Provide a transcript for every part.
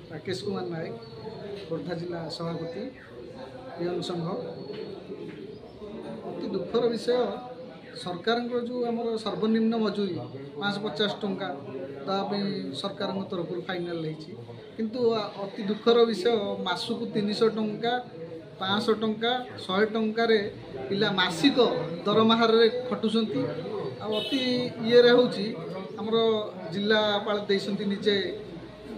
राकेश कुमार नायक खोर्धा जिला सभापति पियन संघ। अति दुखर विषय सरकार जो आम सर्वनिम्न मजूरी 550 टंका सरकार तरफ फाइनाल किंतु अति दुखर विषय मासक 300 टंका 500 टंका 100 टंकार पिला मासिक दरमाहार खटुंट अति ये आमर जिलापाल निजे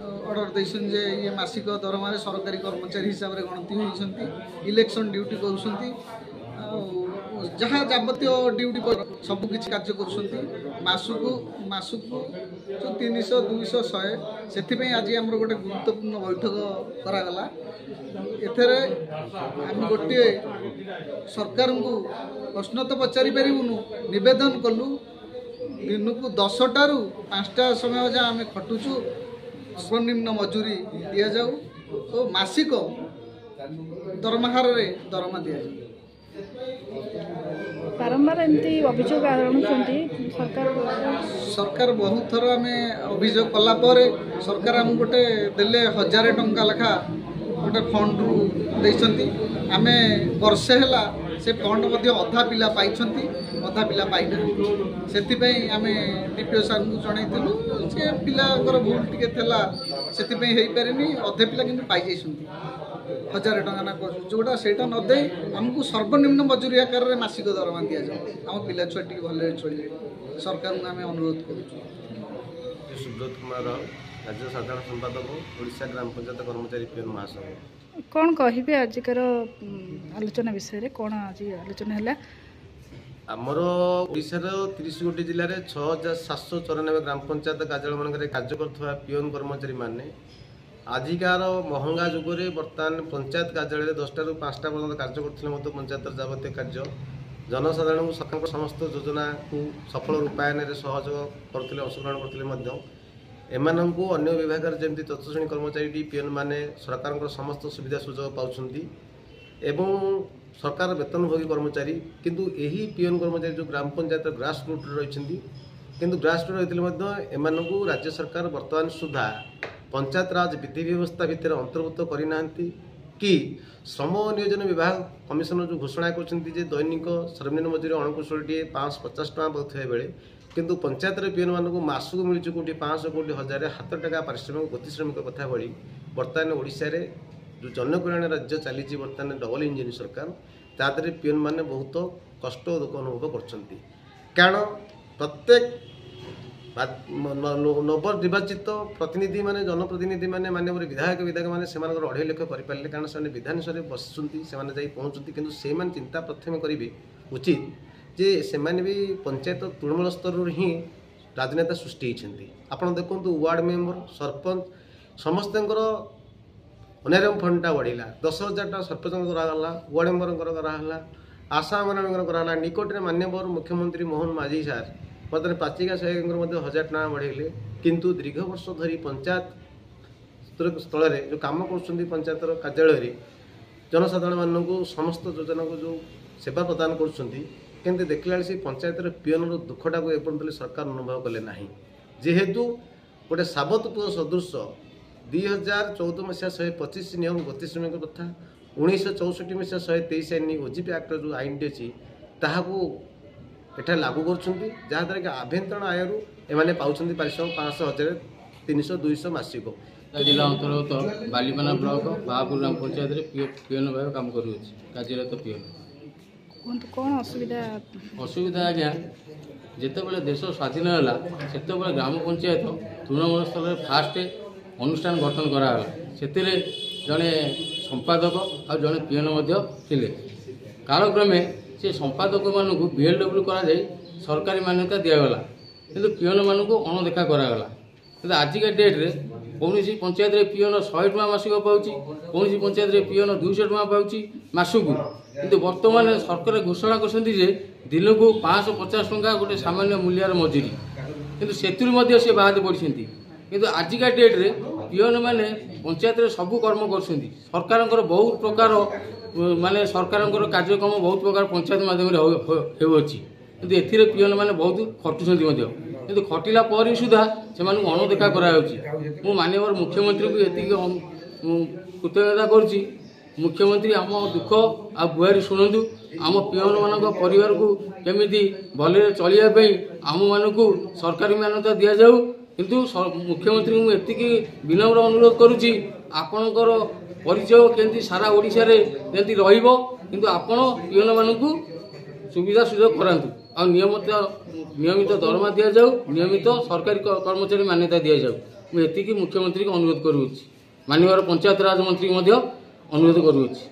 ऑर्डर देसन जे ये मासिक दरमा सरकारी कर्मचारी हिसाब से गणति होती इलेक्शन ड्यूटी करुँच जहाँ जाबतीय ड्यूटी सबकि कार्य करसुक जो 300 200 100 से आज आम गोटे गुरुत्वपूर्ण बैठक करागला। एथेरे आम गोटे सरकार को प्रश्न तो पचारि पारूनु नवेदन कलु दिन को 10 टारू 5टा समय जहाँ आम खटुचु सर्वनिम्न मजूरी दि जाऊ तो मासिक दरमाहार दरमा दि जाऊ। बारंबार एमती अभियोग सरकार बहुत थर आम अभियोग कलापर सरकार आम गोटे देले 1000 टंका लेखा गोटे फंड रु देइछंती आम वर्षे है से फंड अधा पिला पाई अधा पिला पाईना से आम डीपीओ सार को जनइलु से पिलाकर भूल टी से पारे अधे पिला कि पाई 1000 टंका ना जोटा से नदे आमको सर्वनिम्न मजूरी आकार में मासिक दरमा दि जाऊ आम पिला छुआ टी भले चलिए सरकार को आम अनुरोध करूँ। सुब्रत कुमार राज्य साधारण संपादक ओडिशा ग्राम पंचायत कर्मचारी पियन महासंघ। कौन कहे आजिकार आलोचना विषय कौन आज आलोचना है? आमर ओडिशार 30 गोटी जिले में 6794 ग्राम पंचायत कार्यालय मानक कार्य कर पियन कर्मचारी माने आजिकार महंगा जुगरे बर्तमान पंचायत कार्यालय 10टा ରୁ 5टा पर्यटन कार्य करते पंचायत जबतीय कार्य जनसाधारण को सरकार समस्त योजना को सफल रूपायन में सहयोग करते अंशग्रहण करते एमानंकु अन्य विभाग जमी तत्श्रेणी कर्मचारी पियन माने सरकार समस्त सुविधा सुजोग पाउछंती एवं सरकार वेतनभोगी कर्मचारी किंतु यही पियन कर्मचारी जो ग्राम पंचायत ग्रास रूट रही किंतु ग्रास रूट रही एमानंकु राज्य सरकार वर्तमान सुधा पंचायत राज विधि व्यवस्था भितर अंतर्भुक्त करना कि श्रम नियोजन विभाग कमिशनर जो घोषणा कर दैनिक सर्वनिम्न मजूरी अणकुशलटी 550 टका पाते बेले किंतु पंचायत पियन मानक मासक मिलूँ कौटी 500 कौटी 1000 हाथ टका पारिश्रमिक गतिश्रमिक कथा बढ़ी बर्तमान ओडिशा रे जो जनकल्याण राज्य चली बर्तमान डबल इंजिन सरकार तादरे पियन माने बहुत कष्ट दुख अनुभव करछंती कारण प्रत्येक नवनिर्वाचित प्रतिनिधि माने जनप्रतिनिधि माने माननीय विधायक माने से 2.5 लाख करें कारण से विधानसभा बसुँच से पहुँचती किंतु से चिंता प्रथम करेंगे उचित जे से भी पंचायत तृणमूल स्तर ही राजनेता सृष्टि होती आप देखु वार्ड मेंबर सरपंच समस्त अनारम फंडा बढ़ला 10,000 टका सरपंच कराला वार्ड मेंबर कराला आशा मान कराला निकट में माननीय मुख्यमंत्री मोहन माझी सार बर्तमान पाचिका सहायक 1000 टका बढ़ेले किंतु दीर्घ वर्ष धरी पंचायत स्थल में जो कम कर पंचायत कार्यालय जनसाधारण मानक समस्त योजना को जो सेवा प्रदान कर देखला से पंचायत पियन दुखटा को एपर्तले सरकार अनुभव कले ना जेहेतु गोटे साबतपुर सदृश 2014 मसीहा 125 नियम गतिश्रमिक कथा 1964 मसीहा 123 आईन ओजीपी एक्ट जो आईन अच्छी ताकू एठा लागू करद्वारा कि आभ्यंतरण आयु एमाने पाउछंती पारिश्रमिक 500 1000 300 200 मासिक जिला अंतर्गत बालीपाना ब्लॉक बाहापुर ग्राम पंचायत पियन भाव काम कर कार्यरत पियन कौन असुविधा असुविधा आज्ञा जिते देश स्वाधीन है से ग्राम पंचायत तृणमूल स्तर में फास्ट अनुष्ठान गठन कराला से जड़े संपादक और जड़े पियन थिले कालक्रमे से संपादक मानू BLW करा सरकारी मान्यता दिगला किंतु पियन मानू अणदेखा करागला कि आजिका डेट्रे कौन पंचायत पियन 100 टका मासिक पाँच कौन पंचायत पियन 200 टका पाँच मासक किंतु वर्तमान सरकार घोषणा कर दिन को 550 टका गोटे सामान्य मूल्यार मजूरी किंतु से बाद बढ़ी किंतु आजिका डेट्रे पियन माने पंचायत सबू कर्म कर सरकार बहुत प्रकार माने सरकार कार्यक्रम बहुत प्रकार पंचायत माध्यम किंतु एथिरे पियन माने बहुत खटुंट କିନ୍ତୁ ଖଟିଲା ପରେ ସୁଦ୍ଧା ସେମାନଙ୍କୁ ଅଣଦେଖା କରାଯାଉଛି। ମୁଁ ମାନ୍ୟବର ମୁଖ୍ୟମନ୍ତ୍ରୀଙ୍କୁ ଏତିକି କୃତଜ୍ଞତା କରୁଛି, ମୁଖ୍ୟମନ୍ତ୍ରୀ ଆମ ଦୁଃଖ ଆଉ ଗୁହାରି ଶୁଣନ୍ତୁ। ଆମ ପିଅନମାନଙ୍କ ପରିବାରକୁ କେମିତି ଭଲରେ ଚଳିବା ପାଇଁ ଆମମାନଙ୍କୁ ସରକାରୀ ମାନ୍ୟତା ଦିଆଯାଉ। କିନ୍ତୁ ମୁଖ୍ୟମନ୍ତ୍ରୀଙ୍କୁ ମୁଁ ଏତିକି ବିନମ୍ର ଅନୁରୋଧ କରୁଛି, ଆପଣଙ୍କର ପରିଚୟ କେମିତି ସାରା ଓଡ଼ିଶାରେ ଯେମିତି ରହିବ, କିନ୍ତୁ ଆପଣ ପିଅନମାନଙ୍କୁ ସୁବିଧା ସୁଯୋଗ କରାନ୍ତୁ। ଆଉ ନିୟମିତ ଦରମା ଦିଆଯାଉ, ନିୟମିତ ସରକାରୀ କର୍ମଚାରୀ ମାନ୍ୟତା ଦିଆଯାଉ। ମୁଁ ଏତିକି ମୁଖ୍ୟମନ୍ତ୍ରୀଙ୍କୁ ଅନୁରୋଧ କରୁଅଛି, ମାନ୍ୟବର ପଞ୍ଚାୟତ ରାଜ ମନ୍ତ୍ରୀଙ୍କୁ ମଧ୍ୟ ଅନୁରୋଧ କରୁଅଛି।